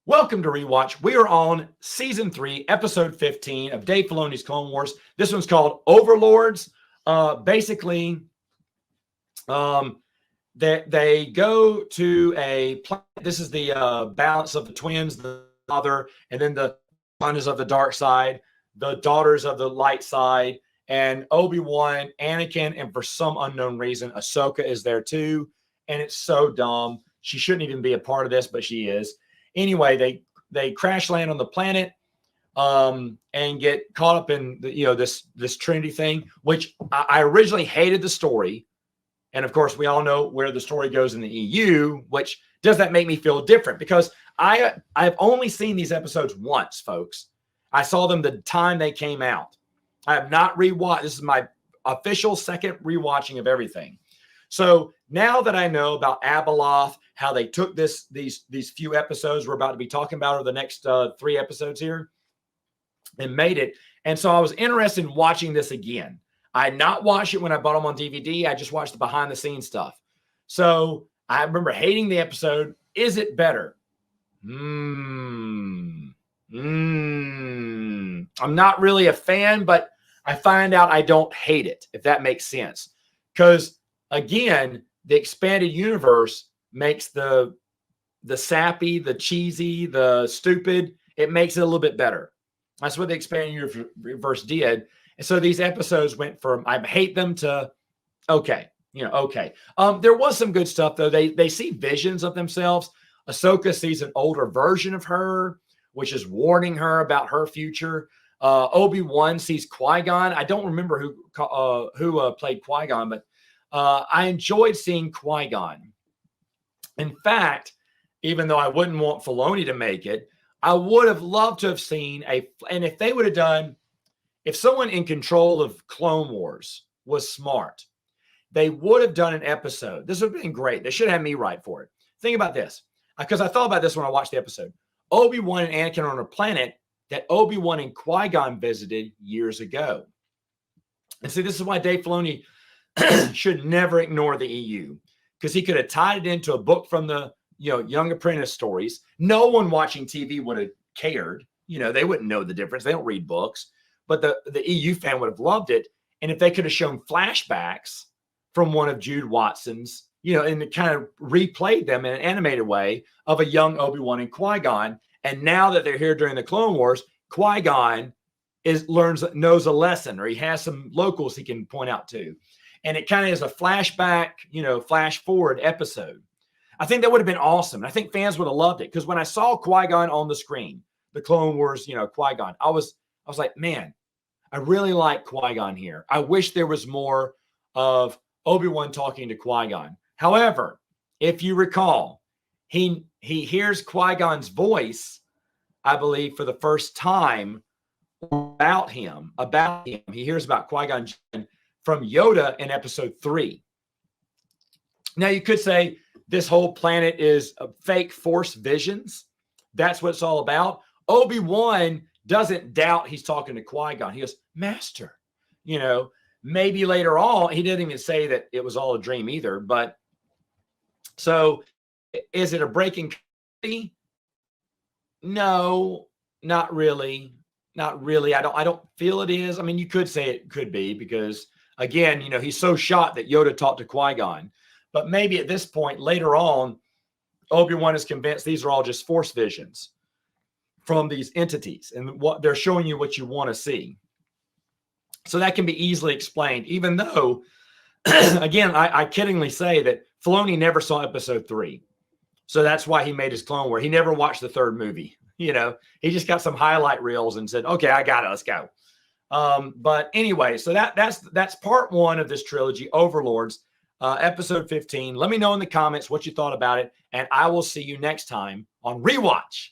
Welcome to Rewatch. We are on season 3, episode 15 of Dave Filoni's Clone Wars. This one's called Overlords. Basically, they go to a planet. This is the balance of the twins, the father, and then the son is of the dark side, the daughters of the light side, and Obi-Wan, Anakin, and for some unknown reason, Ahsoka is there too. And it's so dumb. She shouldn't even be a part of this, but she is. Anyway, they crash land on the planet and get caught up in this Trinity thing, which I originally hated the story. And of course, we all know where the story goes in the EU, which does that make me feel different? Because I've only seen these episodes once, folks. I saw them the time they came out. I have not rewatched. This is my official second rewatching of everything. So now that I know about Abeloth, how they took these few episodes we're about to be talking about over the next 3 episodes here and made it. And so I was interested in watching this again. I had not watched it when I bought them on DVD. I just watched the behind the scenes stuff. So I remember hating the episode. Is it better? I'm not really a fan, but I find out I don't hate it, if that makes sense. Because again, the expanded universe makes the sappy, the cheesy, the stupid, it makes it a little bit better. That's what the expanded universe did. And so these episodes went from I hate them to okay, okay. There was some good stuff though. They see visions of themselves. Ahsoka sees an older version of her, which is warning her about her future. Obi-Wan sees Qui-Gon. I don't remember who played Qui-Gon, but I enjoyed seeing Qui-Gon. In fact, even though I wouldn't want Filoni to make it, I would have loved to have seen and if they would have done, if someone in control of Clone Wars was smart, they would have done an episode. This would have been great. They should have had me write for it. Think about this, because I thought about this when I watched the episode. Obi-Wan and Anakin are on a planet that Obi-Wan and Qui-Gon visited years ago. And see, this is why Dave Filoni should never ignore the EU, because he could have tied it into a book from the Young Apprentice stories. No one watching TV would have cared. They wouldn't know the difference. They don't read books. But the EU fan would have loved it. And if they could have shown flashbacks from one of Jude Watson's, and kind of replayed them in an animated way of a young Obi-Wan and Qui-Gon. And now that they're here during the Clone Wars, Qui-Gon knows a lesson, or he has some locals he can point out to. And it kind of is a flashback, flash forward episode. I think that would have been awesome. I think fans would have loved it, because when I saw Qui-Gon on the screen, the Clone Wars, Qui-Gon, I was like, man, I really like Qui-Gon here. I wish there was more of Obi-Wan talking to Qui-Gon. However, if you recall, he hears Qui-Gon's voice, I believe, for the first time about him. He hears about Qui-Gon from Yoda in episode 3. Now, you could say this whole planet is fake Force visions. That's what it's all about. Obi-Wan doesn't doubt he's talking to Qui-Gon. He goes, Master. Maybe later on, he didn't even say that it was all a dream either. But so is it a breaking? No, not really. Not really. I don't feel it is. I mean, you could say it could be, because again, he's so shocked that Yoda talked to Qui-Gon. But maybe at this point later on, Obi-Wan is convinced these are all just Force visions from these entities, and what they're showing you what you want to see. So that can be easily explained, even though, again, I kiddingly say that Filoni never saw episode 3. So that's why he made his Clone Wars. He never watched the 3rd movie. He just got some highlight reels and said, okay, I got it. Let's go. But anyway, so that's part 1 of this trilogy, Overlords, episode 15. Let me know in the comments what you thought about it, and I will see you next time on Rewatch.